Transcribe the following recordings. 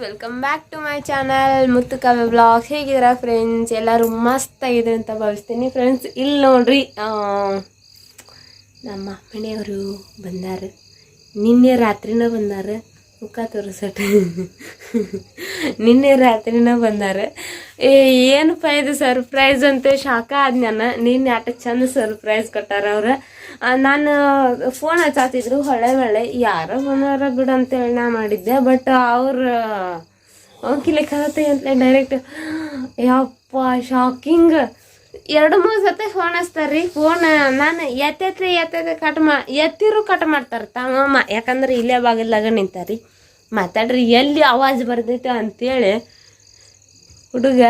Welcome back to my channel Muthu Kavya blogs. ಹೇಗಿದ್ದೀರಾ friends? ಎಲ್ಲರೂ ಮಸ್ತಾಗಿದೆ ಅಂತ ಭಾವಿಸ್ತೀನಿ ಫ್ರೆಂಡ್ಸ್. ಇಲ್ಲಿ ನೋಡ್ರಿ, ನಮ್ಮ ಮನೆಯವರು ಬಂದಾರ. ನಿನ್ನೆ ರಾತ್ರಿನ ಬಂದಾರ. ಮುಖ ತೋರಿಸಟ್ಟ ನಿನ್ನೆ ರಾತ್ರಿನ ಬಂದಾರ. ಏನಪ್ಪ ಇದು ಸರ್ಪ್ರೈಸ್ ಅಂತ ಶಾಖ ಆದ್ ನಾನು. ನಿನ್ನೆ ಆಟ ಚಂದ ಸರ್ಪ್ರೈಸ್ ಕೊಟ್ಟಾರ ಅವ್ರು. ನಾನು ಫೋನ್ ಹಚ್ಚಾತಿದ್ರು ಹೊಳೆ ಯಾರೋ ಬಂದಾರ ಬಿಡು ಅಂತೇಳಿ ನಾ ಮಾಡಿದ್ದೆ. ಬಟ್ ಅವ್ರು ಕಿಲಿಕತ್ತೆ ಅಂತ ಡೈರೆಕ್ಟ್ ಯಪ್ಪ ಶಾಕಿಂಗ್. 2-3 ಸತಿ ಫೋನ್ ಹಚ್ತಾರ್ರಿ. ಫೋನ್ ನಾನು ಎತ್ತೈತೆ ಎತ್ತಿರು ಕಟ್ ಮಾಡ್ತಾರೆ ತಮ್ಮ. ಯಾಕಂದ್ರೆ ಇಲ್ಲೇ ಬಾಗಿಲ್ದಾಗ ನಿಂತಾರಿ. ಮಾತಾಡ್ರಿ ಎಲ್ಲಿ ಆವಾಜ್ ಬರ್ತೈತೆ ಅಂತೇಳಿ ಹುಡುಗ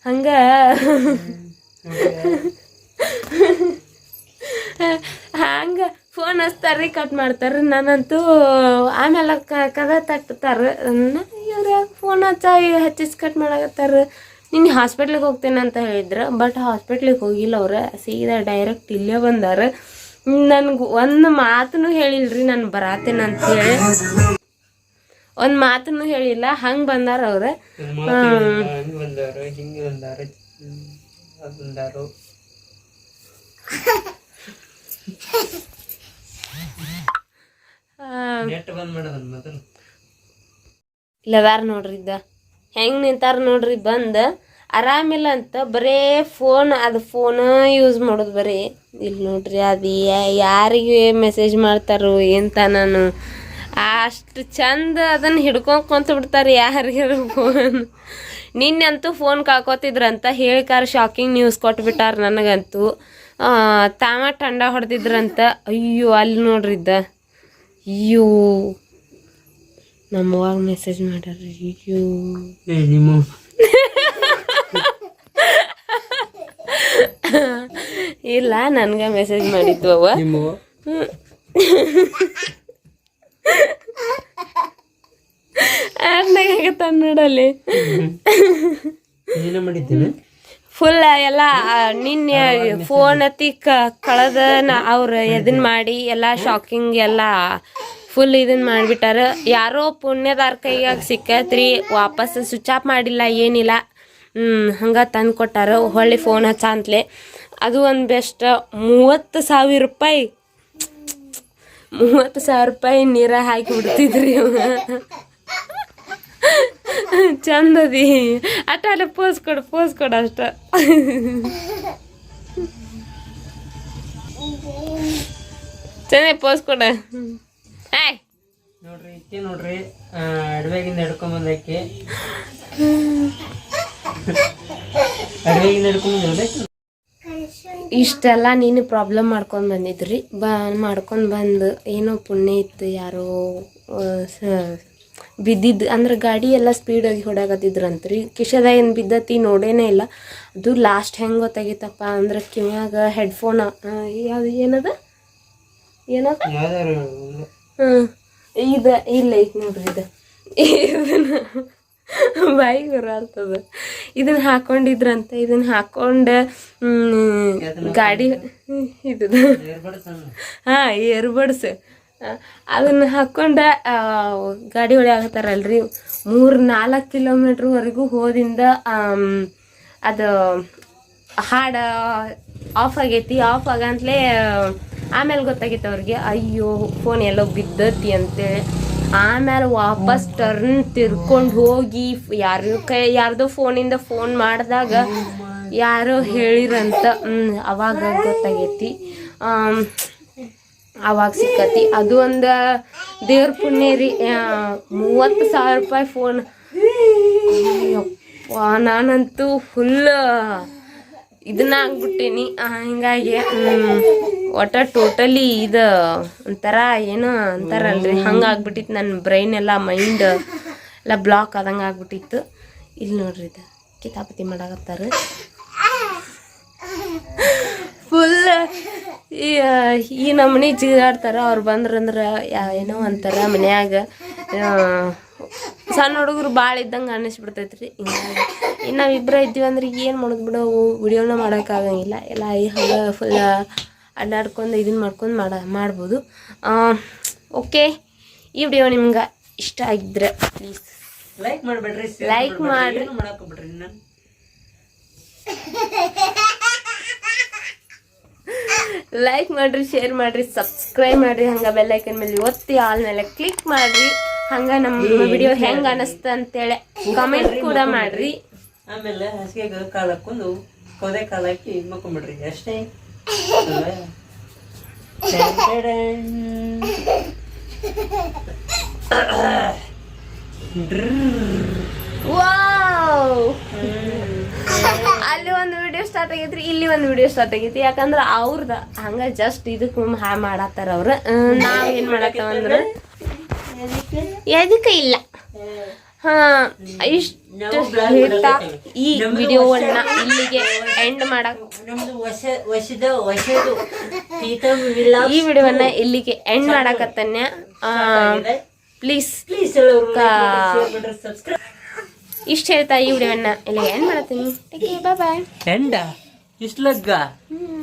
ಹಂಗ ಹಂಗೆ ಫೋನ್ ಹಚ್ತಾರ್ರಿ, ಕಟ್ ಮಾಡ್ತಾರೆ. ನಾನಂತೂ ಆಮೇಲೆ ಕದ ತಟ್ತಾರೆ. ಇವ್ರು ಯಾಕೆ ಫೋನ್ ಹಚ್ಚಿಸ್ ಕಟ್ ಮಾಡಾಕತ್ತಾರ. ನಿನ್ನೆ ಹಾಸ್ಪಿಟ್ಲಿಗೆ ಹೋಗ್ತೇನೆ ಅಂತ ಹೇಳಿದ್ರು. ಬಟ್ ಹಾಸ್ಪಿಟ್ಲಿಗೆ ಹೋಗಿಲ್ಲ ಅವ್ರು. ಸೀದಾ ಡೈರೆಕ್ಟ್ ಇಲ್ಲೇ ಬಂದಾರ. ನನ್ಗೆ ಒಂದು ಮಾತನ್ನು ಹೇಳಿಲ್ರಿ ನಾನು ಬರಾತೇನೆ ಅಂತೇಳಿ. ಒಂದು ಮಾತನ್ನು ಹೇಳಿಲ್ಲ, ಹಂಗೆ ಬಂದಾರ ಅವ್ರು. ಇಲ್ಲದಾರ ನೋಡ್ರಿ, ಇದ್ದ ಹೆಂಗ್ ನಿಂತಾರ ನೋಡ್ರಿ. ಬಂದ ಆರಾಮಿಲ್ಲ ಅಂತ ಬರೇ ಫೋನ್ ಯೂಸ್ ಮಾಡೋದು ಬರೀ. ಇಲ್ಲಿ ನೋಡ್ರಿ, ಅದು ಯಾರಿಗೆ ಮೆಸೇಜ್ ಮಾಡ್ತಾರೋ ಎಂತ. ನಾನು ಅಷ್ಟು ಚಂದ ಅದನ್ನು ಹಿಡ್ಕೊಂತ ಬಿಡ್ತಾರೆ ಯಾರಿಗಾರ ಫೋನ್. ನಿನ್ನೆಂತೂ ಫೋನ್ ಕಾಕೋತಿದ್ರಂತ ಹೇಳಿಕಾರ ಶಾಕಿಂಗ್ ನ್ಯೂಸ್ ಕೊಟ್ಬಿಟ್ಟಾರ ನನಗಂತೂ. ತಾಮ ಟಂಡ ಹೊಡೆದಿದ್ರಂತ. ಅಯ್ಯೋ ಅಲ್ಲಿ ನೋಡ್ರಿ ಇದ್ದ. ಅಯ್ಯೋ ನಮ್ಮವಾಗ ಮೆಸೇಜ್ ಮಾಡ್ಯಾರ್ರಿ. ಅಯ್ಯೋ ಇಲ್ಲ, ನನ್ಗೆ ಮೆಸೇಜ್ ಮಾಡಿದ್ವು ಅವ. ಆಗತ್ತ ನೋಡಲ್ಲಿ ಫುಲ್ ಎಲ್ಲ ನಿನ್ನೆ ಫೋನ್ ಅತಿ ಕಳೆದ ಅವ್ರು ಇದನ್ ಮಾಡಿ ಎಲ್ಲ ಶಾಕಿಂಗ್ ಎಲ್ಲ ಫುಲ್ ಇದನ್ನ ಮಾಡಿಬಿಟ್ಟಾರ. ಯಾರೋ ಪುಣ್ಯದಾರ ಕೈಯಾಗ ಸಿಕ್ಕತ್ರಿ. ವಾಪಸ್ ಸ್ವಿಚ್ ಆಫ್ ಮಾಡಿಲ್ಲ, ಏನಿಲ್ಲ. ಹಂಗೆ ತಂದು ಕೊಟ್ಟಾರ. ಹೊಳ್ಳಿ ಫೋನ್ ಹಚ್ಚ ಅಂತಲೇ. ಅದು ಒಂದು ಬೆಸ್ಟ್ 30,000 ರೂಪಾಯಿ. 30,000 ರೂಪಾಯಿ ನೀರ ಹಾಕಿ ಬಿಡ್ತಿದ್ರಿ. ಚಂದದಿ ಅಟ ಅಲ್ಲ ಪೋಸ್ ಕೊಡು ಅಷ್ಟ. ಚೆನ್ನಾಗಿ ಪೋಸ್ ಕೊಡ. ನೋಡ್ರಿ ಅಡವೆಗಿಂದ ಹಿಡ್ಕೊಂಡ್ ಬಂದಕ್ಕೆ. ಇಷ್ಟೆಲ್ಲ ನೀನು ಪ್ರಾಬ್ಲಮ್ ಮಾಡ್ಕೊಂಡು ಬಂದಿದ್ರಿ. ಮಾಡ್ಕೊಂಡು ಬಂದು ಏನೋ ಪುಣ್ಯ ಇತ್ತು. ಯಾರೋ ಬಿದ್ದಿದ್ದು ಅಂದ್ರೆ ಗಾಡಿ ಎಲ್ಲ ಸ್ಪೀಡಾಗಿ ಹೊಡ್ಯಾಕತ್ತಿದ್ರಂತ್ರಿ. ಕಿಶದ ಏನು ಬಿದ್ದತಿ ನೋಡೇನೇ ಇಲ್ಲ. ಅದು ಲಾಸ್ಟ್ ಹೆಂಗೆ ಗೊತ್ತಾಗಿತ್ತಪ್ಪ ಅಂದ್ರೆ ಕಿವ್ಯಾಗ ಹೆಡ್ಫೋನ್ ಯಾವುದು ಏನದ ಇದು ಇಲ್ಲ ಐತೆ ನೋಡ್ರಿ. ಇದನ್ನ ಬಾಯಿಗೆ ಬರಾರ್ತದ. ಇದನ್ನ ಹಾಕೊಂಡಿದ್ರಂತ. ಇದನ್ನ ಹಾಕೊಂಡು ಗಾಡಿ ಇದು ಏರ್ಬಡ್ಸ್ ಅದನ್ನ ಹಾಕೊಂಡ ಗಾಡಿ ಹೊಡ್ಯಾಕತ್ತಾರಲ್ರಿ. 3-4 ಕಿಲೋಮೀಟ್ರ್ವರೆಗೂ ಹೋದಿಂದ ಅದು ಹಾಡು ಆಫ್ ಆಗೈತಿ. ಆಫ್ ಆಗಂತಲೇ ಆಮೇಲೆ ಗೊತ್ತಾಗಿತ್ತು ಅವ್ರಿಗೆ, ಅಯ್ಯೋ ಫೋನ್ ಎಲ್ಲೋ ಬಿದ್ದತಿ ಅಂತೇಳಿ. ಆಮೇಲೆ ವಾಪಸ್ ಟರ್ನ್ ತಿರ್ಕೊಂಡು ಹೋಗಿ ಯಾರ್ದೋ ಫೋನಿಂದ ಫೋನ್ ಮಾಡಿದಾಗ ಯಾರೋ ಹೇಳಿರಂತ. ಅವಾಗ ಗೊತ್ತಾಗೈತಿ, ಅವಾಗ ಸಿಕ್ಕತಿ. ಅದು ಒಂದು ದೇವ್ರ ಪುಣ್ಯ ರೀ. 30,000 ರೂಪಾಯಿ ಫೋನ್. ನಾನಂತೂ ಫುಲ್ ಇದನ್ನ ಆಗ್ಬಿಟ್ಟೀನಿ. ಹಿಂಗಾಗಿ ಒಟ್ಟ ಟೋಟಲಿ ಇದು ಒಂಥರ ಏನೋ ಅಂತಾರಲ್ರಿ, ಹಂಗೆ ಆಗ್ಬಿಟ್ಟಿತ್ತು. ನನ್ನ ಬ್ರೈನ್ ಎಲ್ಲ ಮೈಂಡ್ ಎಲ್ಲ ಬ್ಲಾಕ್ ಆದಂಗೆ ಆಗ್ಬಿಟ್ಟಿತ್ತು. ಇಲ್ಲಿ ನೋಡ್ರಿ, ಇದು ಕಿತಾಪತಿ ಮಾಡಾಕತ್ತಾರ ಫುಲ್. ಈ ನಮ್ಮನೆ ಜಿಗಾಡ್ತಾರ. ಅವ್ರು ಬಂದ್ರಂದ್ರೆ ಏನೋ ಒಂಥರ ಮನ್ಯಾಗ ಸಣ್ಣ ಹುಡುಗರು ಭಾಳ ಇದ್ದಂಗೆ ಅನ್ನಿಸ್ಬಿಡ್ತೈತ್ರಿ. ಹಿಂಗಾಗಿ ನಾವಿಬ್ಬರ ಇದ್ದೀವಿ ಅಂದ್ರೆ ಏನು ಮಾಡೋದು ಬಿಡೋ, ವಿಡಿಯೋನ ಮಾಡೋಕ್ಕಾಗಂಗಿಲ್ಲ. ಎಲ್ಲ ಹಂಗೆ ಫುಲ್ ಅಡ್ಡಾಡ್ಕೊಂಡು ಇದನ್ನು ಮಾಡ್ಬೋದು. ಓಕೆ, ಈ ವಿಡಿಯೋ ನಿಮ್ಗೆ ಇಷ್ಟ ಆಗಿದ್ರೆ ಪ್ಲೀಸ್ ಲೈಕ್ ಮಾಡ್ಬೇಡ್ರಿ Like ಮಾಡ್ರಿ. ಏನು ಮಾಡಕ್ ಹೋಗ್ಬೇಡ್ರಿ ನಾನು ಲೈಕ್ ಮಾಡ್ರಿ, ಶೇರ್ ಮಾಡ್ರಿ, ಸಬ್ಸ್ಕ್ರೈಬ್ ಮಾಡ್ರಿ, ಹಂಗ ಬೆಲ್ ಐಕನ್ ಮೇಲೆ ಒತ್ತಿ ಆಲ್ ಮೇಲೆ ಕ್ಲಿಕ್ ಮಾಡ್ರಿ. ಹಂಗ ನಮ್ಮ ವಿಡಿಯೋ ಹೆಂಗ ಅನಸ್ತ ಅಂತೇಳಿ ಕಮೆಂಟ್ ಕೂಡ ಮಾಡ್ರಿ. ಆಮೇಲೆ ಹಾಸಿಗೆ ಕಾಲ್ ಹಾಕೊಂಡು ಕೌದೆ ಕಾಲ್ ಹಾಕಿ ಮಕ್ಕೊಂಬಿಡ್ರಿ ಅಷ್ಟೇ. ವಾವ್, ಅಲ್ಲಿ ಒಂದು ವಿಡಿಯೋ ಸ್ಟಾರ್ಟ್ ಆಗೈತ್ರಿ, ಇಲ್ಲಿ ಒಂದು ವಿಡಿಯೋ ಸ್ಟಾರ್ಟ್ ಆಗೈತಿ. ಯಾಕಂದ್ರ ಅವ್ರದ ಹಂಗ ಜಸ್ಟ್ ಇದಕ್ ಮಾಡಾತಾರ ಅವ್ರ. ನಾವ್ ಏನ್ ಮಾಡತ್ತವಂದ್ರ ಎದಕ್ಕ ಇಲ್ಲ. ಹಾ, ಇಷ್ಟ ಹೇಳ್ತಾ ಈ ವಿಡಿಯೋವನ್ನ ಇಲ್ಲಿಗೆ ಎಂಡ್ ಮಾಡಕ್ ಈ ವಿಡಿಯೋವನ್ನ ಇಲ್ಲಿಗೆ ಎಂಡ್ ಮಾಡಕತ್ತನ್ಯ. ಪ್ಲೀಸ್ ಇಷ್ಟ ಹೇಳ್ತಾ ಈ ವಿಡಿಯೋವನ್ನ ಇಲ್ಲಿಗೆ ಎಂಡ್ ಮಾಡತ್ತೀನಿ. ಬಾಯ್ ಬಾಯ್. ಎಂಡ ಇಷ್ಟ ಲಗ್ಗ